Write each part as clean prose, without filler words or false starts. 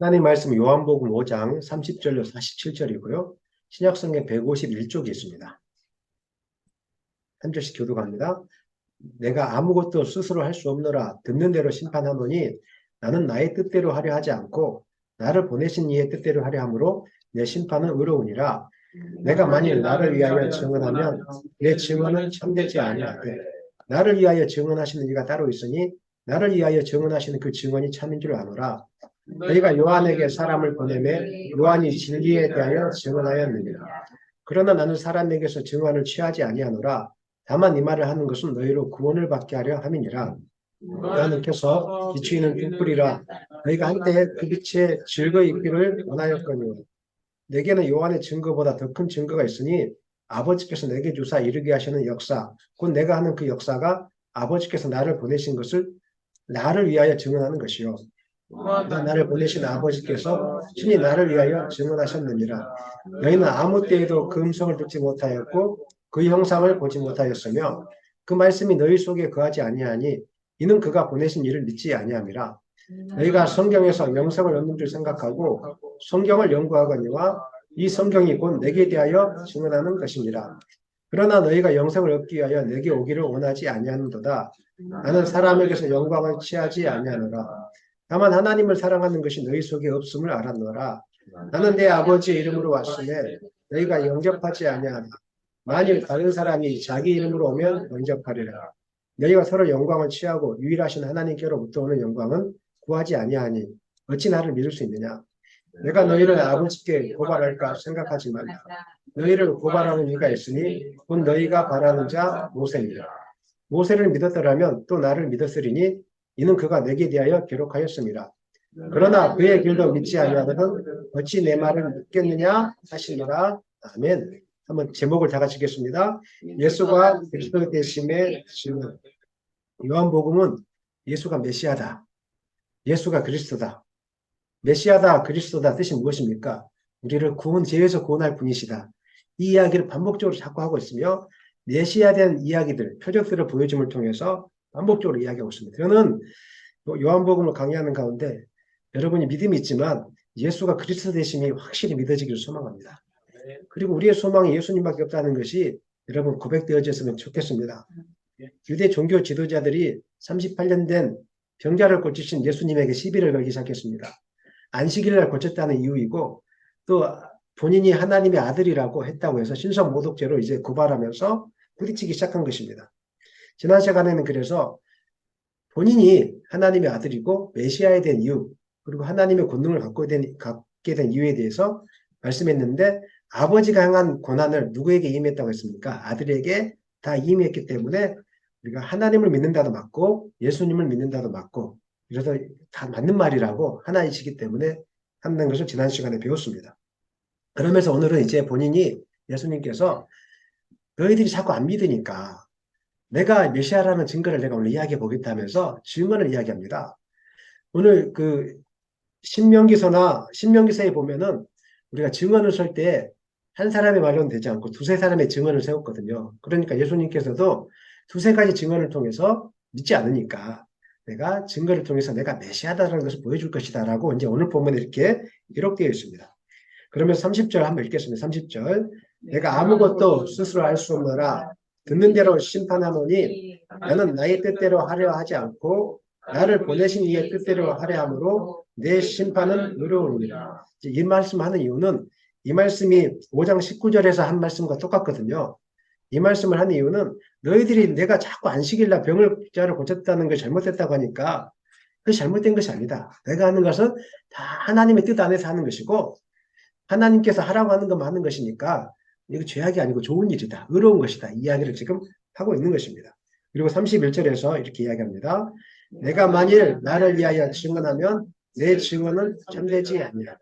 하나님 말씀 요한복음 5장 30절로 47절이고요. 신약성경 151쪽이 있습니다. 한 절씩 교독합니다. 내가 아무것도 스스로 할 수 없노라. 듣는 대로 심판하노니 나는 나의 뜻대로 하려 하지 않고 나를 보내신 이의 뜻대로 하려 함으로 내 심판은 의로우니라. 내가 만일 나를 위하여 증언하면 내 증언은 참되지 아니하되 나를 위하여 증언하시는 이가 따로 있으니 나를 위하여 증언하시는 그 증언이 참인 줄 아노라. 너희가 요한에게 사람을 보내매 요한이 진리에 대하여 증언하였느니라. 그러나 나는 사람에게서 증언을 취하지 아니하노라. 다만 이 말을 하는 것은 너희로 구원을 받게 하려 함이니라. 요한께서 빛이 있는 뿔이라 너희가 한때 그 빛에 즐거이 있기를 원하였거니와 내게는 요한의 증거보다 더 큰 증거가 있으니 아버지께서 내게 주사 이루게 하시는 역사 곧 내가 하는 그 역사가 아버지께서 나를 보내신 것을 나를 위하여 증언하는 것이요 나를 보내신 아버지께서 친히 나를 위하여 증언하셨느니라. 너희는 아무 때에도 그 음성을 듣지 못하였고 그 형상을 보지 못하였으며 그 말씀이 너희 속에 거하지 아니하니 이는 그가 보내신 이를 믿지 아니함이라. 너희가 성경에서 영생을 얻는 줄 생각하고 성경을 연구하거니와 이 성경이 곧 내게 대하여 증언하는 것이니라. 그러나 너희가 영생을 얻기 위하여 내게 오기를 원하지 아니하는도다. 나는 사람에게서 영광을 취하지 아니하노라. 다만 하나님을 사랑하는 것이 너희 속에 없음을 알았노라. 나는 내 아버지의 이름으로 왔으며 너희가 영접하지 아니하라. 만일 다른 사람이 자기 이름으로 오면 영접하리라. 너희가 서로 영광을 취하고 유일하신 하나님께로부터 오는 영광은 구하지 아니하니 어찌 나를 믿을 수 있느냐. 내가 너희를 아버지께 고발할까 생각하지 말라. 너희를 고발하는 이가 있으니 곧 너희가 바라는 자 모세니라. 모세를 믿었더라면 또 나를 믿었으리니 이는 그가 내게 대하여 기록하였습니다. 그러나 그의 길도 믿지 아니하거든 어찌 내 말을 믿겠느냐 하시니라. 아멘. 한번 제목을 다 같이 읽겠습니다. 예수가 그리스도 되심의 증언. 요한복음은 예수가 메시아다. 예수가 그리스도다. 메시아다, 그리스도다 뜻이 무엇입니까? 우리를 죄에서 구원할 분이시다. 이 이야기를 반복적으로 자꾸 하고 있으며 메시아에 이야기들, 표적들을 보여줌을 통해서 반복적으로 이야기하고 있습니다. 저는 요한복음을 강의하는 가운데 여러분이 믿음이 있지만 예수가 그리스도 되심이 확실히 믿어지기를 소망합니다. 그리고 우리의 소망이 예수님밖에 없다는 것이 여러분 고백되어졌으면 좋겠습니다. 유대 종교 지도자들이 38년 된 병자를 고치신 예수님에게 시비를 걸기 시작했습니다. 안식일날 고쳤다는 이유이고 또 본인이 하나님의 아들이라고 했다고 해서 신성모독죄로 이제 고발하면서 부딪히기 시작한 것입니다. 지난 시간에는 그래서 본인이 하나님의 아들이고 메시아에 대한 이유 그리고 하나님의 권능을 갖게 된 이유에 대해서 말씀했는데 아버지가 향한 고난을 누구에게 임했다고 했습니까? 아들에게 다 임했기 때문에 우리가 하나님을 믿는다도 맞고 예수님을 믿는다도 맞고 그래서 다 맞는 말이라고 하나이시기 때문에 한다는 것을 지난 시간에 배웠습니다. 그러면서 오늘은 이제 본인이 예수님께서 너희들이 자꾸 안 믿으니까 내가 메시아라는 증거를 내가 오늘 이야기해 보겠다면서 증언을 이야기합니다. 오늘 그 신명기서에 보면은 우리가 증언을 설 때 한 사람의 말로는 되지 않고 두세 사람의 증언을 세웠거든요. 그러니까 예수님께서도 두세 가지 증언을 통해서 믿지 않으니까 내가 증거를 통해서 내가 메시아다라는 것을 보여줄 것이다라고 이제 오늘 본문에 이렇게 기록되어 있습니다. 그러면 30절 한번 읽겠습니다. 30절. 내가 아무것도 스스로 할 수 없노라. 듣는 대로 심판하노니 나는 나의 뜻대로 하려 하지 않고 나를 보내신 이의 뜻대로 하려 함으로 내 심판은 의로우니라. 이 말씀하는 이유는 이 말씀이 5장 19절에서 한 말씀과 똑같거든요. 이 말씀을 한 이유는 너희들이 내가 자꾸 안식일날 병자를 고쳤다는 게 잘못됐다고 하니까 그게 잘못된 것이 아니다. 내가 하는 것은 다 하나님의 뜻 안에서 하는 것이고 하나님께서 하라고 하는 것만 하는 것이니까 이거 죄악이 아니고 좋은 일이다. 의로운 것이다. 이 이야기를 지금 하고 있는 것입니다. 그리고 31절에서 이렇게 이야기합니다. 내가 만일 나를 위하여 증언하면 내 증언은 참되지 아니하라.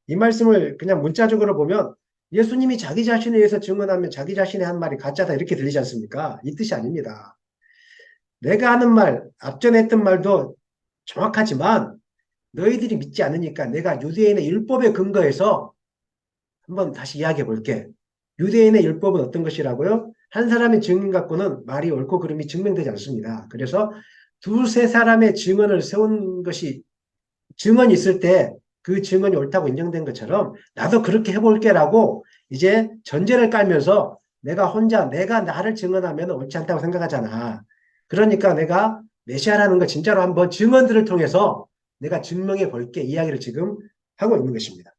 이 말씀을 그냥 문자적으로 보면 예수님이 자기 자신에 의해서 증언하면 자기 자신의 한 말이 가짜다 이렇게 들리지 않습니까? 이 뜻이 아닙니다. 내가 하는 말, 앞전에 했던 말도 정확하지만 너희들이 믿지 않으니까 내가 유대인의 율법에 근거해서 한번 다시 이야기해 볼게. 유대인의 율법은 어떤 것이라고요? 한 사람의 증인 갖고는 말이 옳고 그름이 증명되지 않습니다. 그래서 두세 사람의 증언을 세운 것이 증언이 있을 때 그 증언이 옳다고 인정된 것처럼 나도 그렇게 해볼게라고 이제 전제를 깔면서 내가 혼자 내가 나를 증언하면 옳지 않다고 생각하잖아. 그러니까 내가 메시아라는 거 진짜로 한번 증언들을 통해서 내가 증명해 볼게 이야기를 지금 하고 있는 것입니다.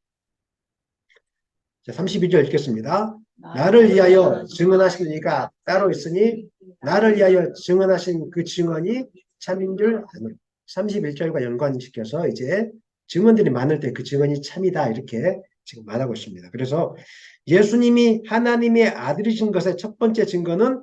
자, 32절 읽겠습니다. 나를 위하여 증언하신 이가 따로 있으니 나를 위하여 증언하신 그 증언이 참인 줄 아노라. 31절과 연관시켜서 이제 증언들이 많을 때 그 증언이 참이다 이렇게 지금 말하고 있습니다. 그래서 예수님이 하나님의 아들이신 것의 첫 번째 증거는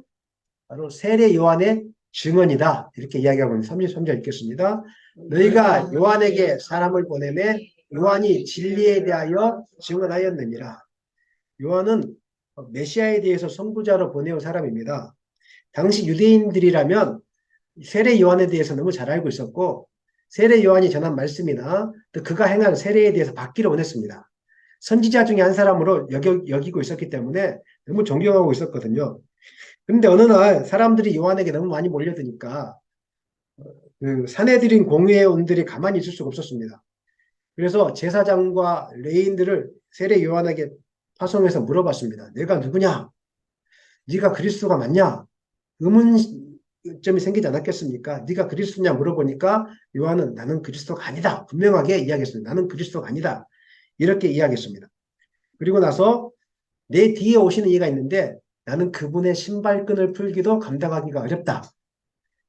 바로 세례 요한의 증언이다 이렇게 이야기하고 있는 33절 읽겠습니다. 너희가 요한에게 사람을 보내매 요한이 진리에 대하여 증언하였느니라. 요한은 메시아에 대해서 선구자로 보내온 사람입니다. 당시 유대인들이라면 세례 요한에 대해서 너무 잘 알고 있었고 세례 요한이 전한 말씀이나 또 그가 행한 세례에 대해서 받기를 원했습니다. 선지자 중에 한 사람으로 여기고 있었기 때문에 너무 존경하고 있었거든요. 그런데 어느 날 사람들이 요한에게 너무 많이 몰려드니까 그 사내들인 공회원들이 가만히 있을 수가 없었습니다. 그래서 제사장과 레인들을 세례 요한에게 파송해서 물어봤습니다. 내가 누구냐? 네가 그리스도가 맞냐? 의문점이 생기지 않았겠습니까? 네가 그리스도냐 물어보니까 요한은 나는 그리스도가 아니다. 분명하게 이야기했습니다. 나는 그리스도가 아니다. 이렇게 이야기했습니다. 그리고 나서 내 뒤에 오시는 이가 있는데 나는 그분의 신발끈을 풀기도 감당하기가 어렵다.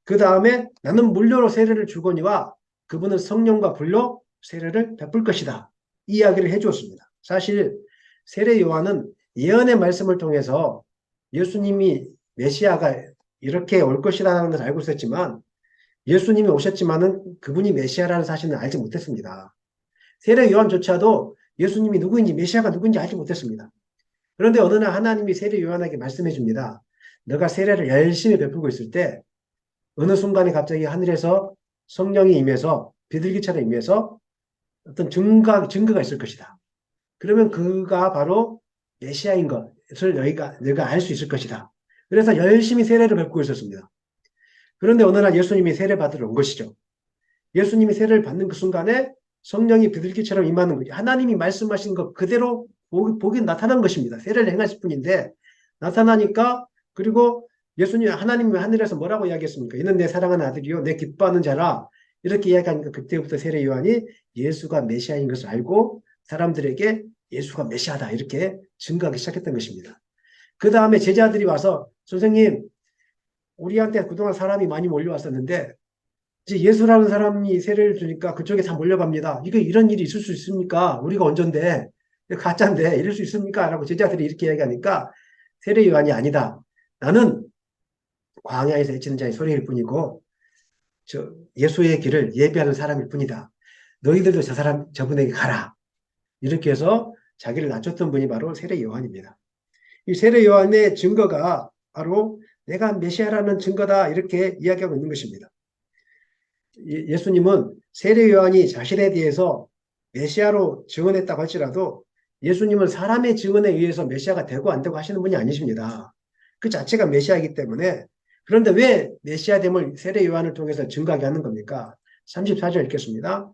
그 다음에 나는 물려로 세례를 주거니와 그분은 성령과 불로 세례를 베풀 것이다. 이 이야기를 해주었습니다. 사실 세례 요한은 예언의 말씀을 통해서 예수님이 메시아가 이렇게 올 것이라는 것을 알고 있었지만 예수님이 오셨지만은 그분이 메시아라는 사실은 알지 못했습니다. 세례 요한조차도 예수님이 누구인지 메시아가 누구인지 알지 못했습니다. 그런데 어느 날 하나님이 세례 요한에게 말씀해 줍니다. 너가 세례를 열심히 베풀고 있을 때 어느 순간에 갑자기 하늘에서 성령이 임해서 비둘기처럼 임해서 어떤 증거가 있을 것이다. 그러면 그가 바로 메시아인 것을 너희가 알 수 있을 것이다. 그래서 열심히 세례를 베풀고 있었습니다. 그런데 어느 날 예수님이 세례 받으러 온 것이죠. 예수님이 세례를 받는 그 순간에 성령이 비둘기처럼 임하는 거죠. 하나님이 말씀하신 것 그대로 보기 나타난 것입니다. 세례를 행하실 뿐인데 나타나니까 그리고 예수님 하나님이 하늘에서 뭐라고 이야기했습니까? 이는 내 사랑하는 아들이요 내 기뻐하는 자라 이렇게 이야기하니까 그때부터 세례 요한이 예수가 메시아인 것을 알고 사람들에게 예수가 메시아다 이렇게 증거하기 시작했던 것입니다. 그 다음에 제자들이 와서 선생님 우리한테 그동안 사람이 많이 몰려왔었는데 이제 예수라는 사람이 세례를 주니까 그쪽에 다 몰려갑니다. 이게 이런 일이 있을 수 있습니까? 우리가 언젠데 가짜인데 이럴 수 있습니까? 라고 제자들이 이렇게 얘기하니까 세례 요한이 아니다. 나는 광야에서 외치는 자의 소리일 뿐이고 예수의 길을 예비하는 사람일 뿐이다. 너희들도 저분에게 가라. 이렇게 해서 자기를 낮췄던 분이 바로 세례 요한입니다. 이 세례 요한의 증거가 바로 내가 메시아라는 증거다 이렇게 이야기하고 있는 것입니다. 예수님은 세례 요한이 자신에 대해서 메시아로 증언했다고 할지라도 예수님은 사람의 증언에 의해서 메시아가 되고 안 되고 하시는 분이 아니십니다. 그 자체가 메시아이기 때문에 그런데 왜 메시아됨을 세례 요한을 통해서 증거하게 하는 겁니까? 34절 읽겠습니다.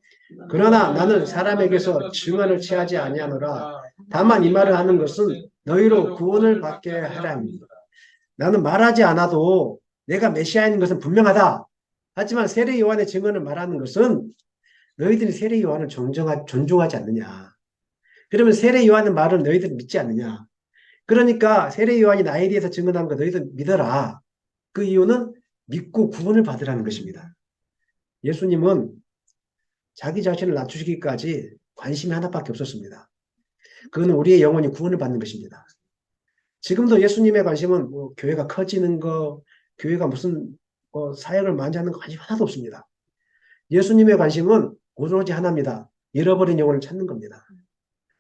그러나 나는 사람에게서 증언을 취하지 아니하노라. 다만 이 말을 하는 것은 너희로 구원을 받게 하라 합니다. 나는 말하지 않아도 내가 메시아인 것은 분명하다. 하지만 세례 요한의 증언을 말하는 것은 너희들이 세례 요한을 존중하지 않느냐. 그러면 세례 요한의 말을 너희들이 믿지 않느냐. 그러니까 세례 요한이 나에 대해서 증언한 거 너희들 믿어라. 그 이유는 믿고 구원을 받으라는 것입니다. 예수님은 자기 자신을 낮추시기까지 관심이 하나밖에 없었습니다. 그건 우리의 영혼이 구원을 받는 것입니다. 지금도 예수님의 관심은 뭐 교회가 커지는 거, 교회가 무슨 사역을 많이 하는 거 관심 하나도 없습니다. 예수님의 관심은 오로지 하나입니다. 잃어버린 영혼을 찾는 겁니다.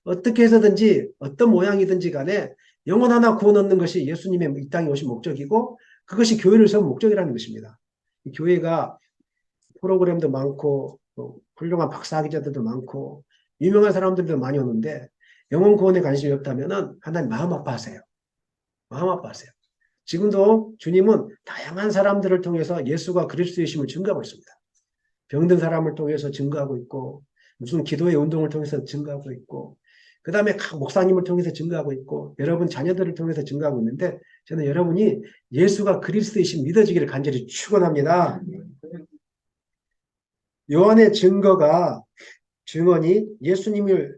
어떻게 해서든지 어떤 모양이든지 간에 영혼 하나 구원 얻는 것이 예수님의 이 땅에 오신 목적이고 그것이 교회를 세운 목적이라는 것입니다. 교회가 프로그램도 많고 훌륭한 박사학위자들도 많고 유명한 사람들도 많이 오는데 영혼 구원에 관심이 없다면 하나님 마음 아파하세요. 마음 아파하세요. 지금도 주님은 다양한 사람들을 통해서 예수가 그리스도이심을 증거하고 있습니다. 병든 사람을 통해서 증거하고 있고 무슨 기도의 운동을 통해서 증거하고 있고, 그 다음에 각 목사님을 통해서 증거하고 있고, 여러분 자녀들을 통해서 증거하고 있는데, 저는 여러분이 예수가 그리스도이신 믿어지기를 간절히 축원합니다. 요한의 증언이 예수님을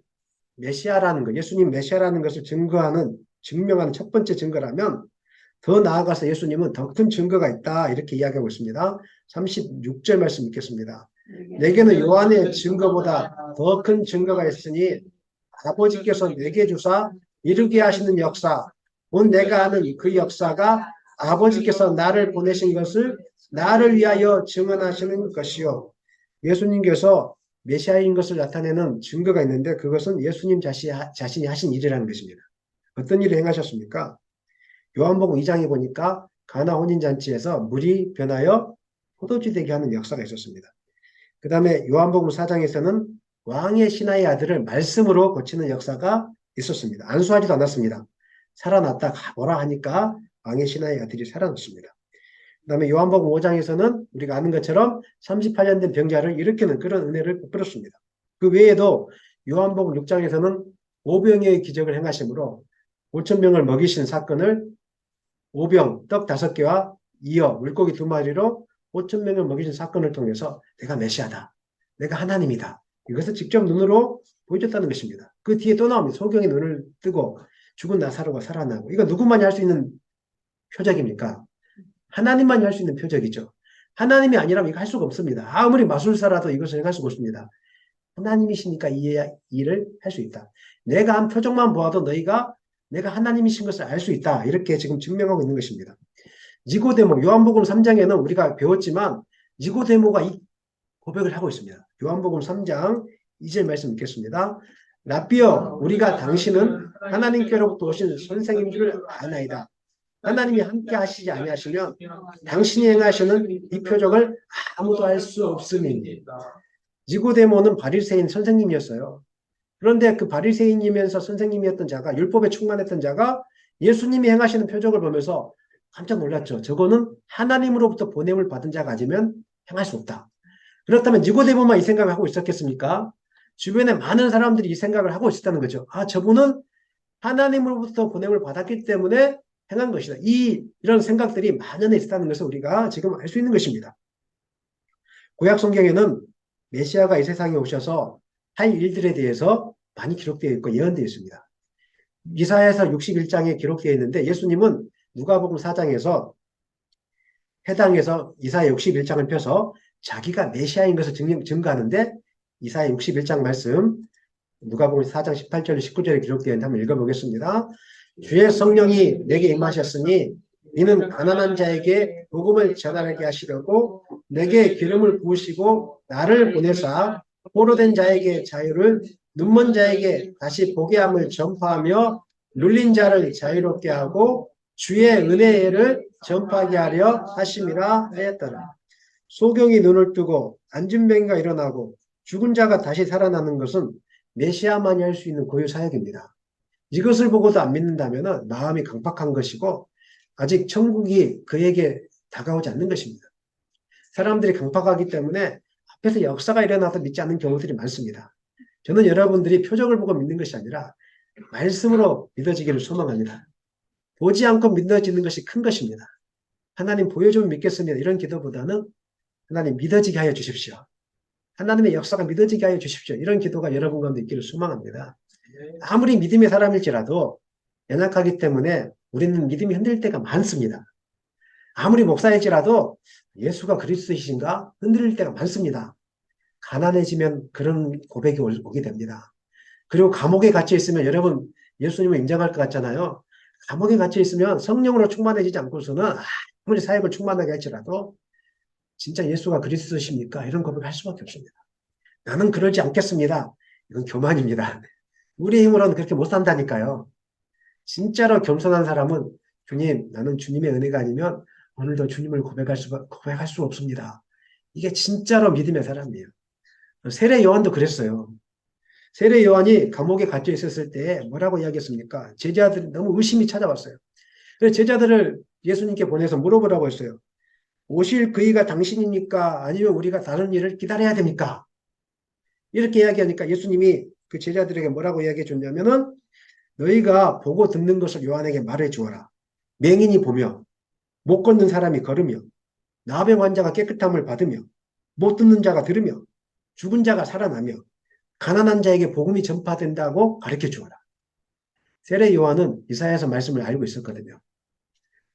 메시아라는 것, 예수님 메시아라는 것을 증명하는 첫 번째 증거라면, 더 나아가서 예수님은 더 큰 증거가 있다. 이렇게 이야기하고 있습니다. 36절 말씀 읽겠습니다. 내게는 요한의 증거보다 더 큰 증거가 있으니 아버지께서 내게 주사 이루게 하시는 역사, 곧 내가 아는 그 역사가 아버지께서 나를 보내신 것을 나를 위하여 증언하시는 것이요. 예수님께서 메시아인 것을 나타내는 증거가 있는데 그것은 예수님 자신이 하신 일이라는 것입니다. 어떤 일을 행하셨습니까? 요한복음 2장에 보니까 가나 혼인잔치에서 물이 변하여 포도주 되게 하는 역사가 있었습니다. 그 다음에 요한복음 4장에서는 왕의 신하의 아들을 말씀으로 고치는 역사가 있었습니다. 안수하지도 않았습니다. 살아났다 가보라 하니까 왕의 신하의 아들이 살아났습니다. 그 다음에 요한복음 5장에서는 우리가 아는 것처럼 38년 된 병자를 일으키는 그런 은혜를 베풀었습니다. 그 외에도 요한복음 6장에서는 오병이의 기적을 행하심으로 5,000명을 먹이신 사건을 오병, 떡 5개와 이어 물고기 2마리로 5,000명을 먹이신 사건을 통해서 내가 메시아다. 내가 하나님이다. 이것을 직접 눈으로 보여줬다는 것입니다. 그 뒤에 또 나옵니다. 소경이 눈을 뜨고 죽은 나사로가 살아나고. 이거 누구만이 할 수 있는 표적입니까? 하나님만이 할 수 있는 표적이죠. 하나님이 아니라면 이거 할 수가 없습니다. 아무리 마술사라도 이것을 행할 수가 없습니다. 하나님이시니까 이 일을 할 수 있다. 내가 한 표적만 보아도 너희가 내가 하나님이신 것을 알 수 있다. 이렇게 지금 증명하고 있는 것입니다. 니고데모, 요한복음 3장에는 우리가 배웠지만 니고데모가 이 고백을 하고 있습니다. 요한복음 3장 2절 말씀 읽겠습니다. 라비어, 우리가 당신은 하나님께로부터 오신 선생인 줄 아나이다. 하나님이 함께 하시지 아니하시면 당신이 행하시는 이 표적을 아무도 알 수 없음이니. 니고데모는 바리새인 선생님이었어요. 그런데 그 바리새인이면서 선생님이었던 자가, 율법에 충만했던 자가 예수님이 행하시는 표적을 보면서 깜짝 놀랐죠. 저거는 하나님으로부터 보냄을 받은 자가 아니면 행할 수 없다. 그렇다면 니고데모만 이 생각을 하고 있었겠습니까? 주변에 많은 사람들이 이 생각을 하고 있었다는 거죠. 아, 저분은 하나님으로부터 보냄을 받았기 때문에 행한 것이다. 이런 생각들이 만연해 있었다는 것을 우리가 지금 알 수 있는 것입니다. 구약 성경에는 메시아가 이 세상에 오셔서 할 일들에 대해서 많이 기록되어 있고 예언되어 있습니다. 이사야서 61장에 기록되어 있는데 예수님은 누가복음 4장에서 해당해서 이사야 61장을 펴서 자기가 메시아인 것을 증거하는데 이사야 61장 말씀 누가복음 4장 18절 19절에 기록되어 있는데 한번 읽어보겠습니다. 주의 성령이 내게 임하셨으니 이는 가난한 자에게 복음을 전하게 하시려고 내게 기름을 부으시고 나를 보내사 포로된 자에게 자유를 눈먼 자에게 다시 보게 함을 전파하며 눌린 자를 자유롭게 하고 주의 은혜를 전파하게 하려 하심이라 하였더라. 소경이 눈을 뜨고 앉은 병이가 일어나고 죽은 자가 다시 살아나는 것은 메시아만이 할 수 있는 고유 사역입니다. 이것을 보고도 안 믿는다면 마음이 강팍한 것이고 아직 천국이 그에게 다가오지 않는 것입니다. 사람들이 강팍하기 때문에 앞에서 역사가 일어나도 믿지 않는 경우들이 많습니다. 저는 여러분들이 표적을 보고 믿는 것이 아니라 말씀으로 믿어지기를 소망합니다. 보지 않고 믿어지는 것이 큰 것입니다. 하나님 보여주면 믿겠습니다. 이런 기도보다는 하나님 믿어지게 하여 주십시오. 하나님의 역사가 믿어지게 하여 주십시오. 이런 기도가 여러분 가운데 있기를 소망합니다. 아무리 믿음의 사람일지라도 연약하기 때문에 우리는 믿음이 흔들릴 때가 많습니다. 아무리 목사일지라도 예수가 그리스도이신가 흔들릴 때가 많습니다. 가난해지면 그런 고백이 오게 됩니다. 그리고 감옥에 갇혀 있으면 여러분 예수님을 인정할 것 같잖아요. 감옥에 갇혀 있으면 성령으로 충만해지지 않고서는 아무리 사역을 충만하게 할지라도 진짜 예수가 그리스도십니까? 이런 고백을 할 수밖에 없습니다. 나는 그러지 않겠습니다. 이건 교만입니다. 우리 힘으로는 그렇게 못 산다니까요. 진짜로 겸손한 사람은 주님, 나는 주님의 은혜가 아니면 오늘도 주님을 고백할 수 없습니다. 이게 진짜로 믿음의 사람이에요. 세례 요한도 그랬어요. 세례 요한이 감옥에 갇혀 있었을 때 뭐라고 이야기했습니까? 제자들이 너무 의심이 찾아왔어요. 그래서 제자들을 예수님께 보내서 물어보라고 했어요. 오실 그이가 당신입니까? 아니면 우리가 다른 일을 기다려야 됩니까? 이렇게 이야기하니까 예수님이 그 제자들에게 뭐라고 이야기해 줬냐면은 너희가 보고 듣는 것을 요한에게 말해 주어라. 맹인이 보며 못 걷는 사람이 걸으며 나병 환자가 깨끗함을 받으며 못 듣는 자가 들으며 죽은 자가 살아나며 가난한 자에게 복음이 전파된다고 가르쳐 주어라. 세례 요한은 이사야서 말씀을 알고 있었거든요.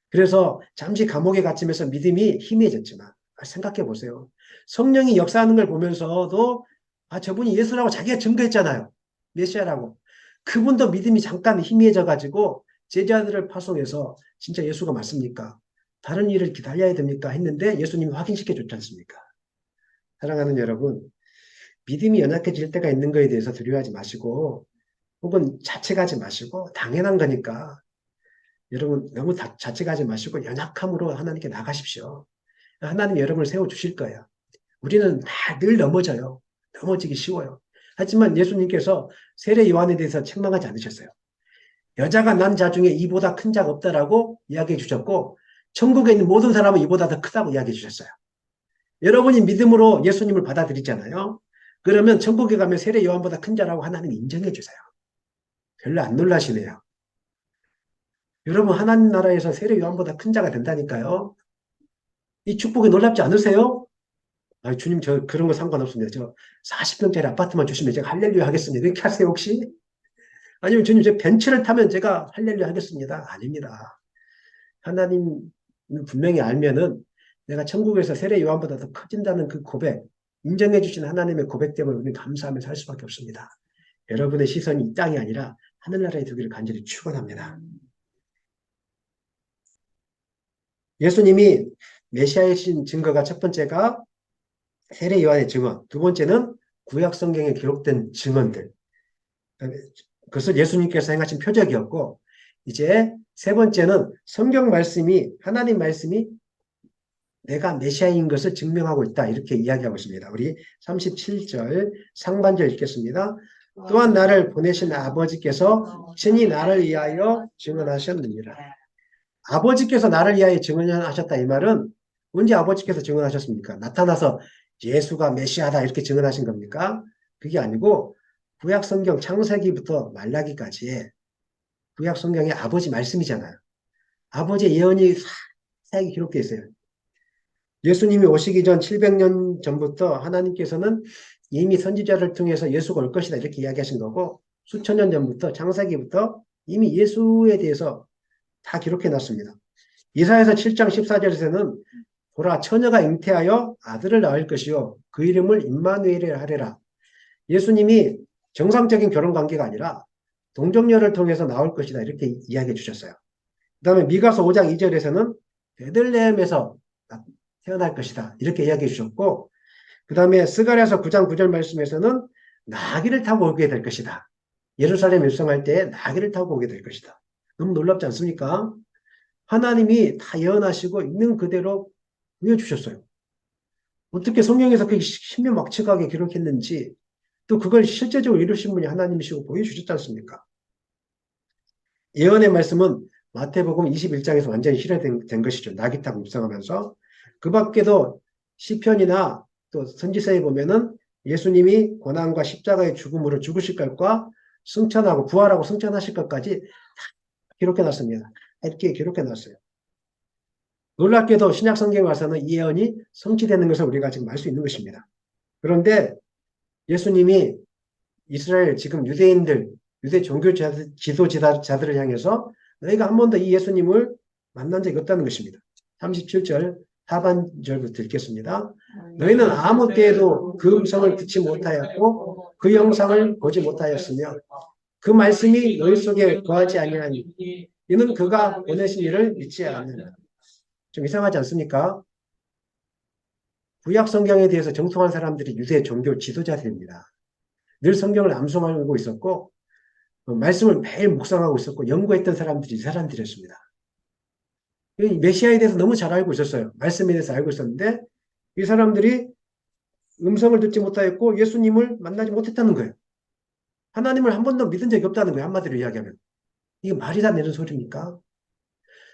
그래서 잠시 감옥에 갇히면서 믿음이 희미해졌지만 생각해 보세요. 성령이 역사하는 걸 보면서도 저분이 예수라고 자기가 증거했잖아요. 메시아라고. 그분도 믿음이 잠깐 희미해져 가지고 제자들을 파송해서 진짜 예수가 맞습니까? 다른 일을 기다려야 됩니까? 했는데 예수님이 확인시켜 줬지 않습니까? 사랑하는 여러분, 믿음이 연약해질 때가 있는 거에 대해서 두려워하지 마시고 혹은 자책하지 마시고 당연한 거니까 여러분 너무 자책하지 마시고 연약함으로 하나님께 나가십시오. 하나님이 여러분을 세워주실 거예요. 우리는 늘 넘어져요. 넘어지기 쉬워요. 하지만 예수님께서 세례 요한에 대해서 책망하지 않으셨어요. 여자가 난 자 중에 이보다 큰 자가 없다라고 이야기해 주셨고 천국에 있는 모든 사람은 이보다 더 크다고 이야기해 주셨어요. 여러분이 믿음으로 예수님을 받아들이잖아요. 그러면 천국에 가면 세례 요한보다 큰 자라고 하나님이 인정해 주세요. 별로 안 놀라시네요. 여러분 하나님 나라에서 세례 요한보다 큰 자가 된다니까요. 이 축복이 놀랍지 않으세요? 주님 저 그런 거 상관없습니다. 저 40평짜리 아파트만 주시면 제가 할렐루야 하겠습니다. 이렇게 하세요 혹시? 아니면 주님 저 벤츠를 타면 제가 할렐루야 하겠습니다. 아닙니다. 하나님 분명히 알면은 내가 천국에서 세례 요한보다 더 커진다는 그 고백, 인정해 주신 하나님의 고백 때문에 우리는 감사하며 살 수밖에 없습니다. 여러분의 시선이 이 땅이 아니라 하늘나라에 두기를 간절히 축원합니다. 예수님이 메시아이신 증거가 첫 번째가 세례 요한의 증언, 두 번째는 구약 성경에 기록된 증언들. 그것을 예수님께서 행하신 표적이었고 이제 세 번째는 성경 말씀이 하나님 말씀이 내가 메시아인 것을 증명하고 있다. 이렇게 이야기하고 있습니다. 우리 37절 상반절 읽겠습니다. 또한 나를 보내신 아버지께서 친히 나를 위하여 증언하셨느니라. 아버지께서 나를 위하여 증언하셨다. 이 말은 언제 아버지께서 증언하셨습니까? 나타나서 예수가 메시아다 이렇게 증언하신 겁니까? 그게 아니고 구약 성경 창세기부터 말라기까지 구약 성경의 아버지 말씀이잖아요. 아버지의 예언이 자세하게 기록되어 있어요. 예수님이 오시기 전 700년 전부터 하나님께서는 이미 선지자를 통해서 예수가 올 것이다 이렇게 이야기하신 거고 수천 년 전부터 창세기부터 이미 예수에 대해서 다 기록해 놨습니다. 이사야서 7장 14절에서는 보라 처녀가 잉태하여 아들을 낳을 것이요 그 이름을 임마누엘이라 하리라. 예수님이 정상적인 결혼 관계가 아니라 동정녀를 통해서 나올 것이다 이렇게 이야기해 주셨어요. 그 다음에 미가서 5장 2절에서는 베들레헴에서 태어날 것이다 이렇게 이야기해 주셨고 그 다음에 스가랴서 9장 9절 말씀에서는 나귀를 타고 오게 될 것이다. 예루살렘 입성할 때 나귀를 타고 오게 될 것이다. 너무 놀랍지 않습니까? 하나님이 다 예언하시고 있는 그대로 보여주셨어요. 어떻게 성경에서 그렇게 신묘막측하게 기록했는지 또 그걸 실제적으로 이루신 분이 하나님이시고 보여주셨지 않습니까? 예언의 말씀은 마태복음 21장에서 완전히 실현된 것이죠. 나귀 타고 입성하면서. 그 밖에도 시편이나 또 선지서에 보면은 예수님이 고난과 십자가의 죽음으로 죽으실 것과 승천하고 부활하고 승천하실 것까지 다 기록해 놨습니다. 이렇게 기록해 놨어요. 놀랍게도 신약 성경에 와서는 이 예언이 성취되는 것을 우리가 지금 알 수 있는 것입니다. 그런데 예수님이 이스라엘 지금 유대인들, 유대 종교 지도자들을 향해서 너희가 한 번도 이 예수님을 만난 적이 없다는 것입니다. 37절 하반절부터 읽겠습니다. 너희는 아무 때에도 그 음성을 듣지 못하였고 그 영상을 보지 못하였으며 그 말씀이 너희 속에 거하지 아니하니 이는 그가 보내신 이를 믿지 않느니라. 좀 이상하지 않습니까? 구약 성경에 대해서 정통한 사람들이 유대 종교 지도자들입니다. 늘 성경을 암송하고 있었고 말씀을 매일 묵상하고 있었고 연구했던 사람들이 이 사람들이었습니다. 메시아에 대해서 너무 잘 알고 있었어요. 말씀에 대해서 알고 있었는데 이 사람들이 음성을 듣지 못하였고 예수님을 만나지 못했다는 거예요. 하나님을 한 번도 믿은 적이 없다는 거예요. 한마디로 이야기하면. 이게 말이 다 되는 소리입니까?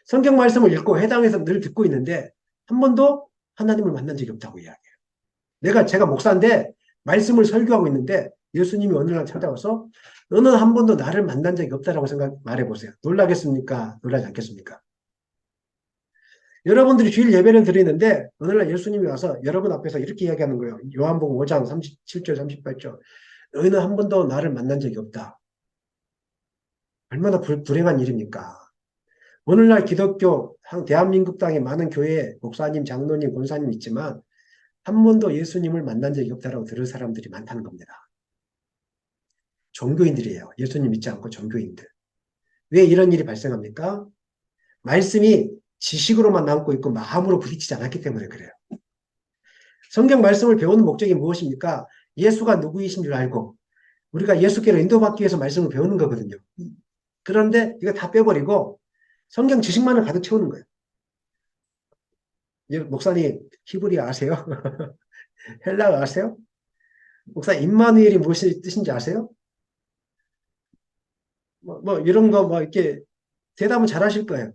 성경 말씀을 읽고 해당해서 늘 듣고 있는데 한 번도 하나님을 만난 적이 없다고 이야기해요. 제가 목사인데 말씀을 설교하고 있는데 예수님이 어느 날 찾아와서 너는 한 번도 나를 만난 적이 없다라고 말해보세요. 놀라겠습니까? 놀라지 않겠습니까? 여러분들이 주일 예배를 드리는데 어느 날 예수님이 와서 여러분 앞에서 이렇게 이야기하는 거예요. 요한복음 5장 37절 38절. 너희는 한 번도 나를 만난 적이 없다. 얼마나 불행한 일입니까? 오늘날 기독교, 대한민국 땅에 많은 교회, 목사님, 장로님, 권사님 있지만 한 번도 예수님을 만난 적이 없다라고 들을 사람들이 많다는 겁니다. 종교인들이에요. 예수님 믿지 않고 종교인들. 왜 이런 일이 발생합니까? 말씀이 지식으로만 남고 있고 마음으로 부딪히지 않았기 때문에 그래요. 성경 말씀을 배우는 목적이 무엇입니까? 예수가 누구이신 줄 알고 우리가 예수께로 인도받기 위해서 말씀을 배우는 거거든요. 그런데 이거 다 빼버리고 성경 지식만을 가득 채우는 거예요. 목사님 히브리어 아세요? 헬라어 아세요? 목사 임마누엘이 무엇이 뜻인지 아세요? 이런 거 이렇게 대답은 잘 하실 거예요.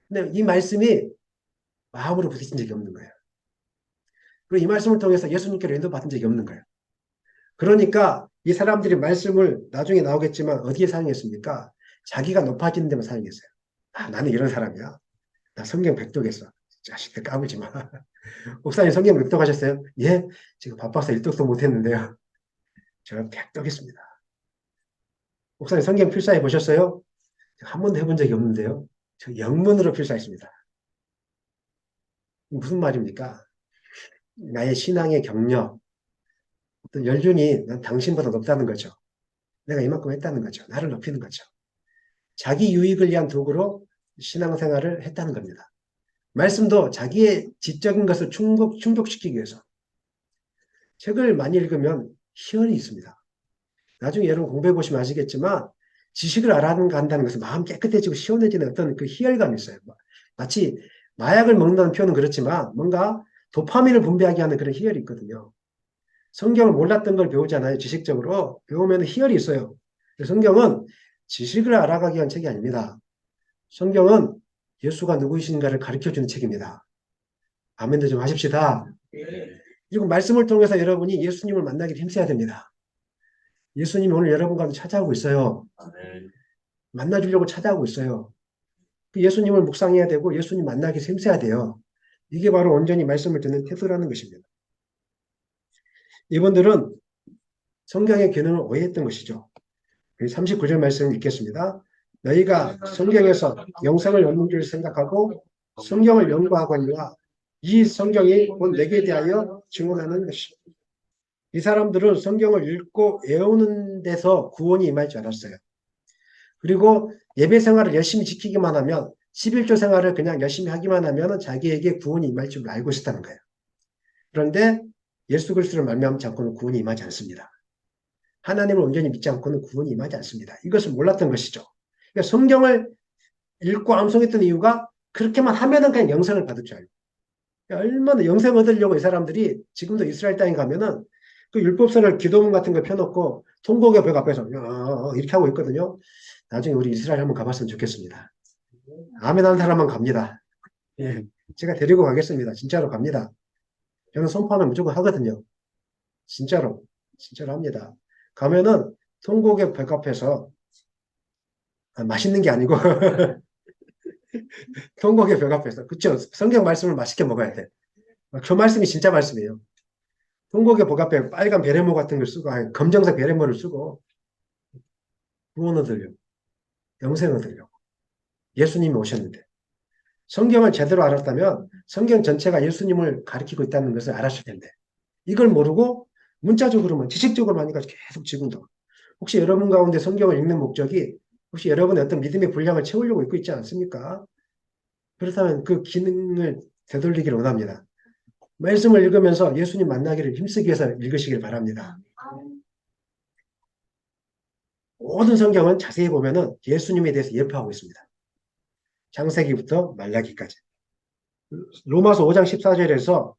근데 이 말씀이 마음으로 부딪힌 적이 없는 거예요. 그리고 이 말씀을 통해서 예수님께로 인도받은 적이 없는 거예요. 그러니까 이 사람들이 말씀을 나중에 나오겠지만 어디에 사용했습니까? 자기가 높아지는 데만 사용했어요. 나는 이런 사람이야. 나 성경 백독했어. 자식들 까불지 마. 목사님 성경 백독하셨어요? 예, 지금 바빠서 일독도 못했는데요. 저 백독했습니다. 목사님 성경 필사해 보셨어요? 한 번도 해본 적이 없는데요. 저 영문으로 필사했습니다. 무슨 말입니까? 나의 신앙의 경력, 어떤 연륜이 난 당신보다 높다는 거죠. 내가 이만큼 했다는 거죠. 나를 높이는 거죠. 자기 유익을 위한 도구로 신앙생활을 했다는 겁니다. 말씀도 자기의 지적인 것을 충족시키기 위해서. 책을 많이 읽으면 희열이 있습니다. 나중에 여러분 공부해 보시면 아시겠지만 지식을 알아간다는 것은 마음 깨끗해지고 시원해지는 어떤 그 희열감이 있어요. 마치 마약을 먹는다는 표현은 그렇지만 뭔가 도파민을 분비하게 하는 그런 희열이 있거든요. 성경을 몰랐던 걸 배우잖아요. 지식적으로. 배우면 희열이 있어요. 성경은 지식을 알아가기 위한 책이 아닙니다. 성경은 예수가 누구이신가를 가르쳐주는 책입니다. 아멘도 좀 하십시다. 그리고 말씀을 통해서 여러분이 예수님을 만나기 힘써야 됩니다. 예수님이 오늘 여러분과 찾아오고 있어요. 만나주려고 찾아오고 있어요. 예수님을 묵상해야 되고 예수님 만나기 힘써야 돼요. 이게 바로 온전히 말씀을 듣는 태도라는 것입니다. 이분들은 성경의 기능을 오해했던 것이죠. 39절 말씀 읽겠습니다. 너희가 성경에서 영생을 얻는 줄 생각하고 성경을 연구하거니와 이 성경이 곧 내게 대하여 증언하는 것입니다. 이 사람들은 성경을 읽고 외우는 데서 구원이 임할 줄 알았어요. 그리고 예배 생활을 열심히 지키기만 하면 11조 생활을 그냥 열심히 하기만 하면 자기에게 구원이 임할 줄 알고 있었다는 거예요. 그런데 예수 그리스도를 말미암지 않고는 구원이 임하지 않습니다. 하나님을 온전히 믿지 않고는 구원이 임하지 않습니다. 이것을 몰랐던 것이죠. 그러니까 성경을 읽고 암송했던 이유가 그렇게만 하면은 그냥 영생을 받을 줄 알고. 그러니까 얼마나 영생 얻으려고 이 사람들이 지금도 이스라엘 땅에 가면은 그 율법서를 기도문 같은 거 펴놓고 통곡의 벽 앞에서 이렇게 하고 있거든요. 나중에 우리 이스라엘 한번 가봤으면 좋겠습니다. 아멘 하는 사람만 갑니다. 예, 제가 데리고 가겠습니다. 진짜로 갑니다. 저는 선포하면 무조건 하거든요. 진짜로 합니다. 가면은 통곡의 벽 앞에서 맛있는 게 아니고 통곡의 벽 앞에서 그쵸? 성경 말씀을 맛있게 먹어야 돼. 그 말씀이 진짜 말씀이에요. 통곡의 벽 앞에 빨간 베레모 같은 걸 쓰고 검정색 베레모를 쓰고 구원 얻으려고 영생 얻으려고 예수님이 오셨는데 성경을 제대로 알았다면 성경 전체가 예수님을 가리키고 있다는 것을 알았을 텐데 이걸 모르고 문자적으로만 지식적으로만 하니까 계속 지금도 혹시 여러분 가운데 성경을 읽는 목적이 혹시 여러분의 어떤 믿음의 분량을 채우려고 읽고 있지 않습니까? 그렇다면 그 기능을 되돌리기를 원합니다. 말씀을 읽으면서 예수님 만나기를 힘쓰기 위해서 읽으시길 바랍니다. 모든 성경은 자세히 보면은 예수님에 대해서 예표하고 있습니다. 창세기부터 말라기까지. 로마서 5장 14절에서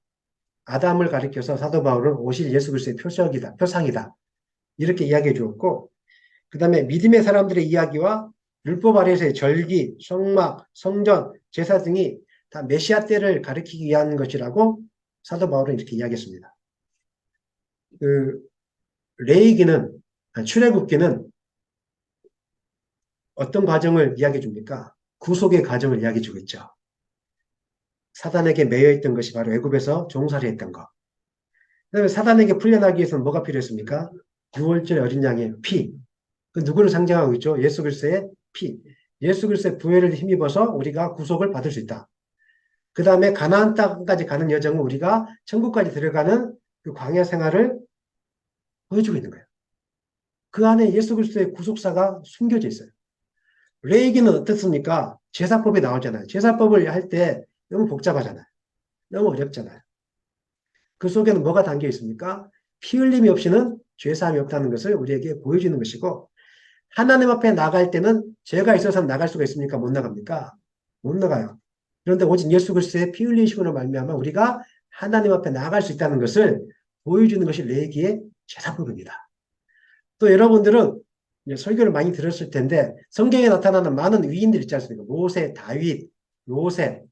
아담을 가리켜서 사도 바울은 오실 예수 그리스도의 표상이다. 이렇게 이야기해 주었고, 그 다음에 믿음의 사람들의 이야기와 율법 아래에서의 절기, 성막, 성전, 제사 등이 다 메시아 때를 가리키기 위한 것이라고 사도 바울은 이렇게 이야기했습니다. 그 레위기는 출애굽기는 어떤 과정을 이야기해 줍니까? 구속의 과정을 이야기해 주고 있죠. 사단에게 매여 있던 것이 바로 애굽에서 종살이 했던 것. 그다음에 사단에게 풀려나기 위해서는 뭐가 필요했습니까? 6월절 어린 양의 피. 그 누구를 상징하고 있죠? 예수 그리스도의 피. 예수 그리스도의 부활을 힘입어서 우리가 구속을 받을 수 있다. 그 다음에 가나안 땅까지 가는 여정은 우리가 천국까지 들어가는 그 광야 생활을 보여주고 있는 거예요. 그 안에 예수 그리스도의 구속사가 숨겨져 있어요. 레위기는 어떻습니까? 제사법이 나오잖아요. 제사법을 할 때 너무 복잡하잖아요. 너무 어렵잖아요. 그 속에는 뭐가 담겨 있습니까? 피 흘림이 없이는 죄사함이 없다는 것을 우리에게 보여주는 것이고, 하나님 앞에 나갈 때는 죄가 있어서 나갈 수가 있습니까? 못 나갑니까? 못 나가요. 그런데 오직 예수 그리스도의 피 흘리심으로 말미암아 우리가 하나님 앞에 나갈 수 있다는 것을 보여주는 것이 레위기의 제사법입니다. 또 여러분들은 설교를 많이 들었을 텐데 성경에 나타나는 많은 위인들 있지 않습니까? 모세, 다윗, 요셉,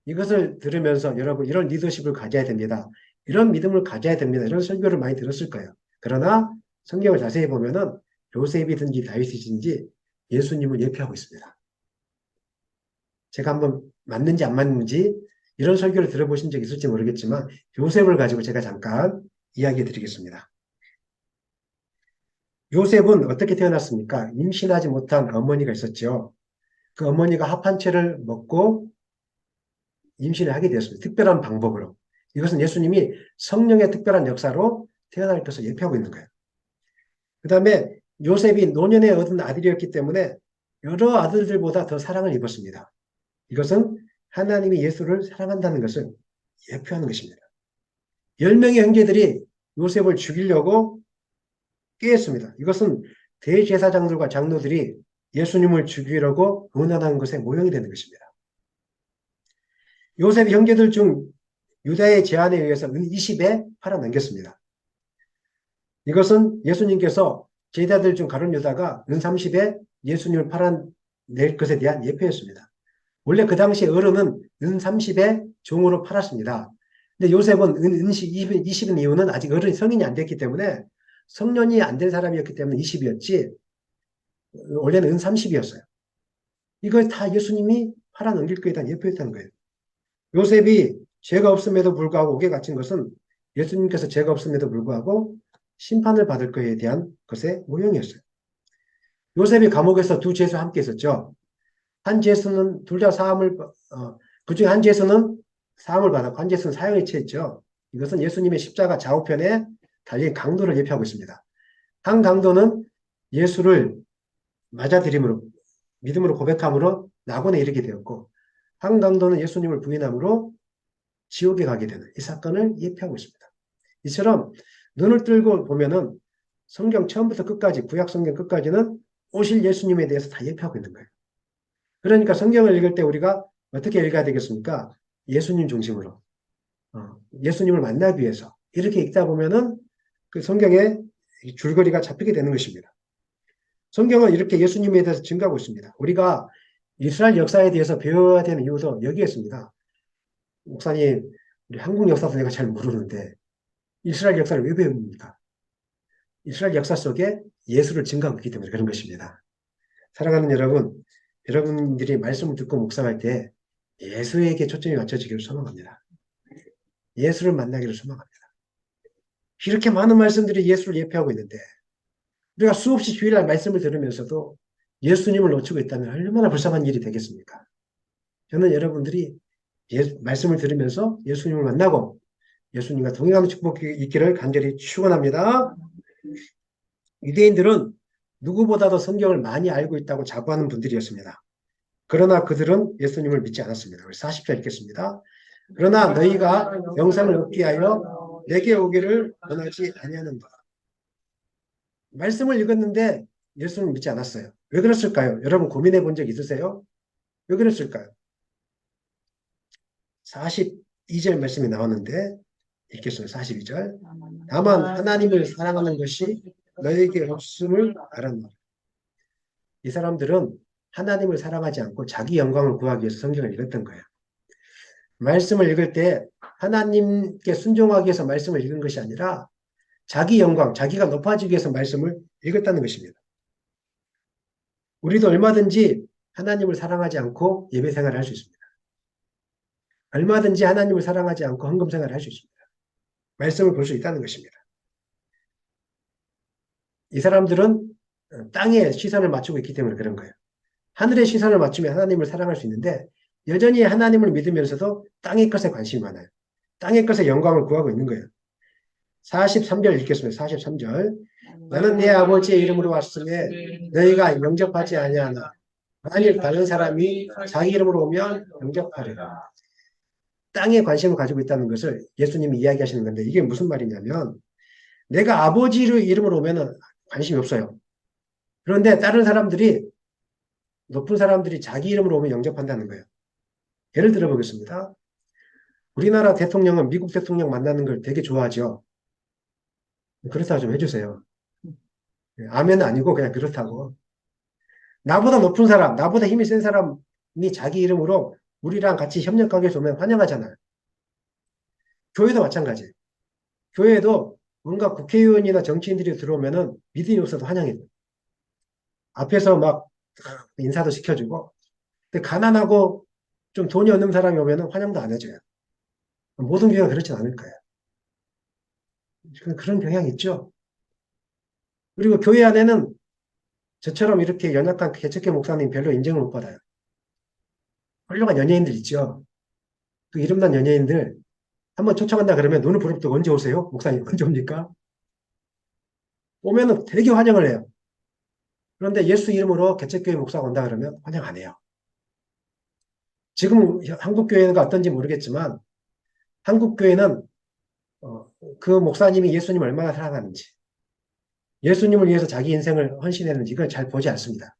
이것을 들으면서 여러분 이런 리더십을 가져야 됩니다. 이런 믿음을 가져야 됩니다. 이런 설교를 많이 들었을 거예요. 그러나 성경을 자세히 보면은 요셉이든지 다윗이든지 예수님을 예표하고 있습니다. 제가 한번 맞는지 안 맞는지 이런 설교를 들어보신 적 있을지 모르겠지만 요셉을 가지고 제가 잠깐 이야기해 드리겠습니다. 요셉은 어떻게 태어났습니까? 임신하지 못한 어머니가 있었죠. 그 어머니가 합한채를 먹고 임신을 하게 되었습니다. 특별한 방법으로. 이것은 예수님이 성령의 특별한 역사로 태어날 것을 예표하고 있는 거예요. 그 다음에 요셉이 노년에 얻은 아들이었기 때문에 여러 아들들보다 더 사랑을 입었습니다. 이것은 하나님이 예수를 사랑한다는 것을 예표하는 것입니다. 10명의 형제들이 요셉을 죽이려고 꾀했습니다. 이것은 대제사장들과 장로들이 예수님을 죽이려고 의논하는 것의 모형이 되는 것입니다. 요셉의 형제들 중 유다의 제안에 의해서 은 20에 팔아넘겼습니다. 이것은 예수님께서 제자들 중 가룟 유다가 은 30에 예수님을 팔아낼 것에 대한 예표였습니다. 원래 그 당시 어른은 은 30에 종으로 팔았습니다. 근데 요셉은 은 20인 이유는 아직 어른이 성인이 안 됐기 때문에 성년이 안 된 사람이었기 때문에 20이었지 원래는 은 30이었어요. 이걸 다 예수님이 팔아넘길 거에 대한 예표였다는 거예요. 요셉이 죄가 없음에도 불구하고 옥에 갇힌 것은 예수님께서 죄가 없음에도 불구하고 심판을 받을 것에 대한 것의 모형이었어요. 요셉이 감옥에서 두 죄수와 함께 있었죠. 한 죄수는 둘 다 사함을 그중에 한 죄수는 사함을 받았고 한 죄수는 사형에 처했죠. 이것은 예수님의 십자가 좌우편에 달린 강도를 예표하고 있습니다. 한 강도는 예수를 맞아들임으로 믿음으로 고백함으로 낙원에 이르게 되었고 한 강도는 예수님을 부인함으로 지옥에 가게 되는 이 사건을 예표하고 있습니다. 이처럼 눈을 뜨고 보면은 성경 처음부터 끝까지 구약 성경 끝까지는 오실 예수님에 대해서 다 예표하고 있는 거예요. 그러니까 성경을 읽을 때 우리가 어떻게 읽어야 되겠습니까? 예수님 중심으로 예수님을 만나기 위해서 이렇게 읽다 보면은 그 성경의 줄거리가 잡히게 되는 것입니다. 성경은 이렇게 예수님에 대해서 증가하고 있습니다. 우리가 이스라엘 역사에 대해서 배워야 되는 이유도 여기에 있습니다. 목사님, 우리 한국 역사도 내가 잘 모르는데 이스라엘 역사를 왜 배웁니까? 이스라엘 역사 속에 예수를 증거하고 있기 때문에 그런 것입니다. 사랑하는 여러분, 여러분들이 말씀을 듣고 묵상할 때 예수에게 초점이 맞춰지기를 소망합니다. 예수를 만나기를 소망합니다. 이렇게 많은 말씀들이 예수를 예표하고 있는데 우리가 수없이 주일날 말씀을 들으면서도 예수님을 놓치고 있다면 얼마나 불쌍한 일이 되겠습니까? 저는 여러분들이 말씀을 들으면서 예수님을 만나고 예수님과 동행하는 축복이 있기를 간절히 축원합니다. 유대인들은 누구보다도 성경을 많이 알고 있다고 자부하는 분들이었습니다. 그러나 그들은 예수님을 믿지 않았습니다. 40절 읽겠습니다. 그러나 너희가 영생을 얻기 하여 내게 오기를 원하지 아니하는가. 말씀을 읽었는데 예수님을 믿지 않았어요. 왜 그랬을까요? 여러분 고민해 본 적 있으세요? 왜 그랬을까요? 42절 말씀이 나오는데 읽겠습니다. 42절. 다만 하나님을 사랑하는 것이 너에게 없음을 알았노라. 이 사람들은 하나님을 사랑하지 않고 자기 영광을 구하기 위해서 성경을 읽었던 거예요. 말씀을 읽을 때 하나님께 순종하기 위해서 말씀을 읽은 것이 아니라 자기 영광, 자기가 높아지기 위해서 말씀을 읽었다는 것입니다. 우리도 얼마든지 하나님을 사랑하지 않고 예배 생활을 할 수 있습니다. 얼마든지 하나님을 사랑하지 않고 헌금 생활을 할 수 있습니다. 말씀을 볼 수 있다는 것입니다. 이 사람들은 땅에 시선을 맞추고 있기 때문에 그런 거예요. 하늘의 시선을 맞추면 하나님을 사랑할 수 있는데 여전히 하나님을 믿으면서도 땅의 것에 관심이 많아요. 땅의 것에 영광을 구하고 있는 거예요. 43절 읽겠습니다. 43절. 나는 내 아버지의 이름으로 왔으에 너희가 영접하지 아니하나 만일 다른 사람이 자기 이름으로 오면 영접하리라. 땅에 관심을 가지고 있다는 것을 예수님이 이야기하시는 건데 이게 무슨 말이냐면 내가 아버지 이름으로 오면 관심이 없어요. 그런데 다른 사람들이 높은 사람들이 자기 이름으로 오면 영접한다는 거예요. 예를 들어 보겠습니다. 우리나라 대통령은 미국 대통령 만나는 걸 되게 좋아하죠. 그렇다고 좀 해주세요. 아멘은 아니고 그냥 그렇다고. 나보다 높은 사람, 나보다 힘이 센 사람이 자기 이름으로 우리랑 같이 협력하게 해서 오면 환영하잖아요. 교회도 마찬가지. 교회도 뭔가 국회의원이나 정치인들이 들어오면은 믿음이 없어도 환영해요. 앞에서 막 인사도 시켜주고. 근데 가난하고 좀 돈이 없는 사람이 오면은 환영도 안 해줘요. 모든 교회가 그렇진 않을 거예요. 그런 경향이 있죠. 그리고 교회 안에는 저처럼 이렇게 연약한 개척교 목사님 별로 인정을 못 받아요. 훌륭한 연예인들 있죠. 그 이름난 연예인들 한번 초청한다 그러면 눈을 부릅뜨고 언제 오세요? 목사님 언제 옵니까? 오면은 되게 환영을 해요. 그런데 예수 이름으로 개척교회 목사가 온다 그러면 환영 안 해요. 지금 한국 교회가 어떤지 모르겠지만 한국 교회는 그 목사님이 예수님을 얼마나 사랑하는지 예수님을 위해서 자기 인생을 헌신했는지 이걸 잘 보지 않습니다.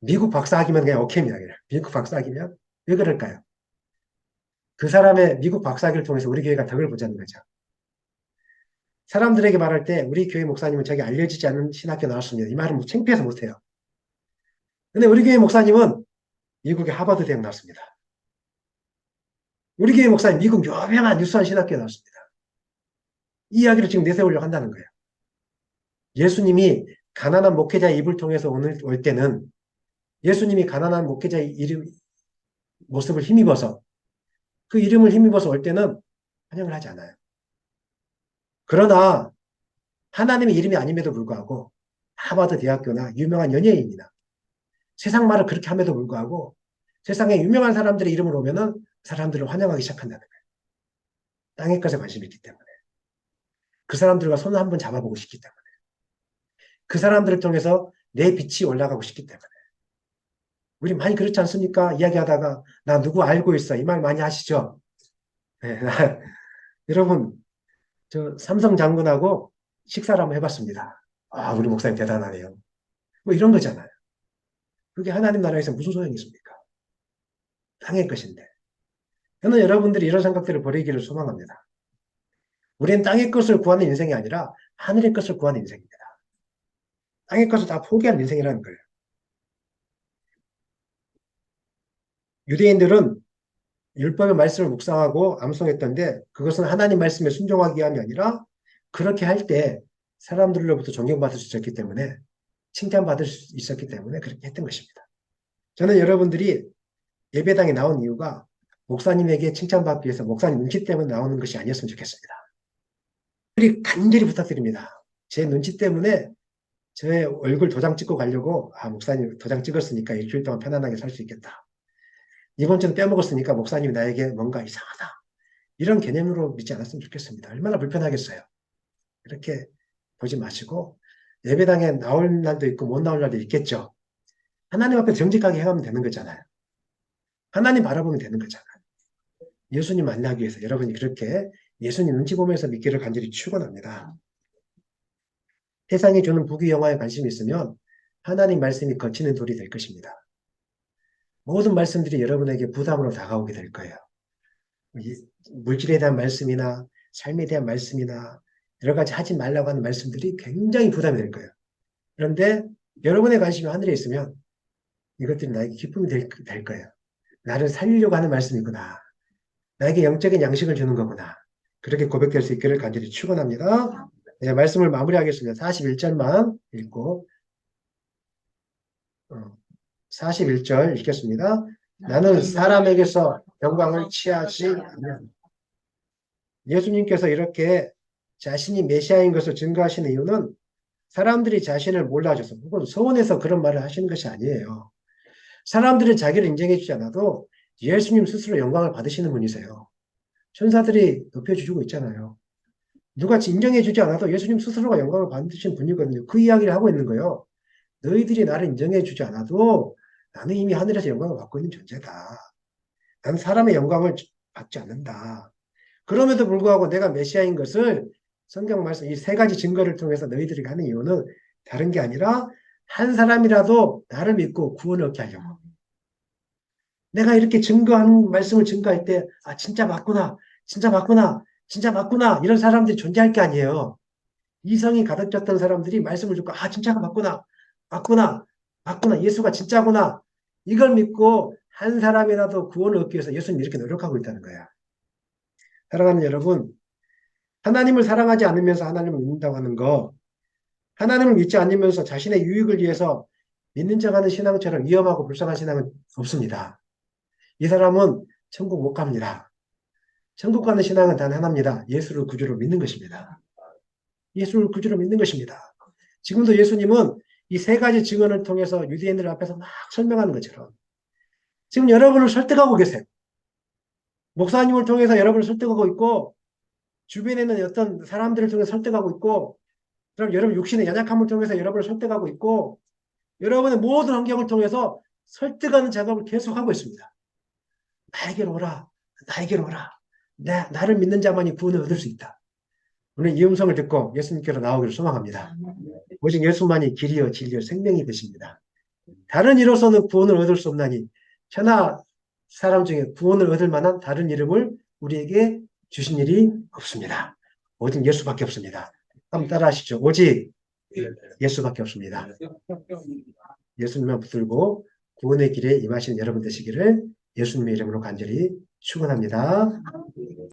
미국 박사학위면 그냥 오케이입니다. 그냥. 미국 박사학위면 왜 그럴까요? 그 사람의 미국 박사학위를 통해서 우리 교회가 덕을 보자는 거죠. 사람들에게 말할 때 우리 교회 목사님은 저기 알려지지 않은 신학교 나왔습니다. 이 말은 뭐 창피해서 못해요. 근데 우리 교회 목사님은 미국의 하버드 대학 나왔습니다. 우리 교회 목사님 미국 유명한 유수한 신학교 나왔습니다. 이 이야기를 지금 내세우려고 한다는 거예요. 예수님이 가난한 목회자의 입을 통해서 올 때는 예수님이 가난한 목회자의 모습을 힘입어서 그 이름을 힘입어서 올 때는 환영을 하지 않아요. 그러나 하나님의 이름이 아님에도 불구하고 하버드 대학교나 유명한 연예인이나 세상 말을 그렇게 함에도 불구하고 세상에 유명한 사람들의 이름으로 오면은 사람들을 환영하기 시작한다는 거예요. 땅의 것에 관심이 있기 때문에. 그 사람들과 손을 한번 잡아보고 싶기 때문에. 그 사람들을 통해서 내 빛이 올라가고 싶기 때문에. 우리 많이 그렇지 않습니까? 이야기하다가 나 누구 알고 있어. 이 말 많이 하시죠? 네, 여러분, 저 삼성 장군하고 식사를 한번 해봤습니다. 아, 우리 목사님 대단하네요. 뭐 이런 거잖아요. 그게 하나님 나라에서 무슨 소용이 있습니까? 땅의 것인데. 저는 여러분들이 이런 생각들을 버리기를 소망합니다. 우리는 땅의 것을 구하는 인생이 아니라 하늘의 것을 구하는 인생입니다. 땅의 것을 다 포기하는 인생이라는 거예요. 유대인들은 율법의 말씀을 묵상하고 암송했던데 그것은 하나님 말씀에 순종하기 위함이 아니라 그렇게 할 때 사람들로부터 존경받을 수 있었기 때문에 칭찬받을 수 있었기 때문에 그렇게 했던 것입니다. 저는 여러분들이 예배당에 나온 이유가 목사님에게 칭찬받기 위해서 목사님 눈치 때문에 나오는 것이 아니었으면 좋겠습니다. 우리 간절히 부탁드립니다. 제 눈치 때문에 제 얼굴 도장 찍고 가려고 목사님 도장 찍었으니까 일주일 동안 편안하게 살 수 있겠다. 이번 주는 빼먹었으니까 목사님이 나에게 뭔가 이상하다. 이런 개념으로 믿지 않았으면 좋겠습니다. 얼마나 불편하겠어요. 그렇게 보지 마시고 예배당에 나올 날도 있고 못 나올 날도 있겠죠. 하나님 앞에 정직하게 행하면 되는 거잖아요. 하나님 바라보면 되는 거잖아요. 예수님 만나기 위해서 여러분이 그렇게 예수님 눈치 보면서 믿기를 간절히 축원합니다. 세상이 주는 부귀영화에 관심이 있으면 하나님 말씀이 거치는 돌이 될 것입니다. 모든 말씀들이 여러분에게 부담으로 다가오게 될 거예요. 물질에 대한 말씀이나 삶에 대한 말씀이나 여러 가지 하지 말라고 하는 말씀들이 굉장히 부담이 될 거예요. 그런데 여러분의 관심이 하늘에 있으면 이것들이 나에게 기쁨이 될 거예요. 나를 살리려고 하는 말씀이구나. 나에게 영적인 양식을 주는 거구나. 그렇게 고백될 수 있기를 간절히 축원합니다. 네, 말씀을 마무리하겠습니다. 41절만 읽고 41절 읽겠습니다. 나는 사람에게서 영광을 취하지 않아. 예수님께서 이렇게 자신이 메시아인 것을 증거하시는 이유는 사람들이 자신을 몰라줘서 혹은 서원해서 그런 말을 하시는 것이 아니에요. 사람들이 자기를 인정해주지 않아도 예수님 스스로 영광을 받으시는 분이세요. 천사들이 높여주고 있잖아요. 누가 인정해주지 않아도 예수님 스스로가 영광을 받으시는 분이거든요. 그 이야기를 하고 있는 거예요. 너희들이 나를 인정해주지 않아도 나는 이미 하늘에서 영광을 받고 있는 존재다. 나는 사람의 영광을 받지 않는다. 그럼에도 불구하고 내가 메시아인 것을 성경 말씀 이 세 가지 증거를 통해서 너희들이 하는 이유는 다른 게 아니라 한 사람이라도 나를 믿고 구원을 얻게 하려고. 내가 이렇게 증거하는 말씀을 증거할 때, 아, 진짜 맞구나, 진짜 맞구나, 진짜 맞구나, 이런 사람들이 존재할 게 아니에요. 이성이 가득 찼던 사람들이 말씀을 듣고, 아, 진짜가 맞구나, 맞구나, 맞구나, 예수가 진짜구나. 이걸 믿고 한 사람이라도 구원을 얻기 위해서 예수님이 이렇게 노력하고 있다는 거야. 사랑하는 여러분, 하나님을 사랑하지 않으면서 하나님을 믿는다고 하는 거, 하나님을 믿지 않으면서 자신의 유익을 위해서 믿는 척하는 신앙처럼 위험하고 불쌍한 신앙은 없습니다. 이 사람은 천국 못 갑니다. 천국 가는 신앙은 단 하나입니다. 예수를 구주로 믿는 것입니다. 예수를 구주로 믿는 것입니다. 지금도 예수님은 이 세 가지 증언을 통해서 유대인들 앞에서 막 설명하는 것처럼 지금 여러분을 설득하고 계세요. 목사님을 통해서 여러분을 설득하고 있고 주변에 있는 어떤 사람들을 통해서 설득하고 있고 그럼 여러분 육신의 연약함을 통해서 여러분을 설득하고 있고 여러분의 모든 환경을 통해서 설득하는 작업을 계속하고 있습니다. 나에게로 오라. 나에게로 오라. 나를 믿는 자만이 구원을 얻을 수 있다. 오늘 이 음성을 듣고 예수님께로 나오기를 소망합니다. 오직 예수만이 길이요 진리요 생명이 되십니다. 다른 이로서는 구원을 얻을 수 없나니 천하 사람 중에 구원을 얻을 만한 다른 이름을 우리에게 주신 일이 없습니다. 오직 예수밖에 없습니다. 한번 따라 하시죠. 오직 예수밖에 없습니다. 예수님만 붙들고 구원의 길에 임하시는 여러분 되시기를 예수님의 이름으로 간절히 축원합니다.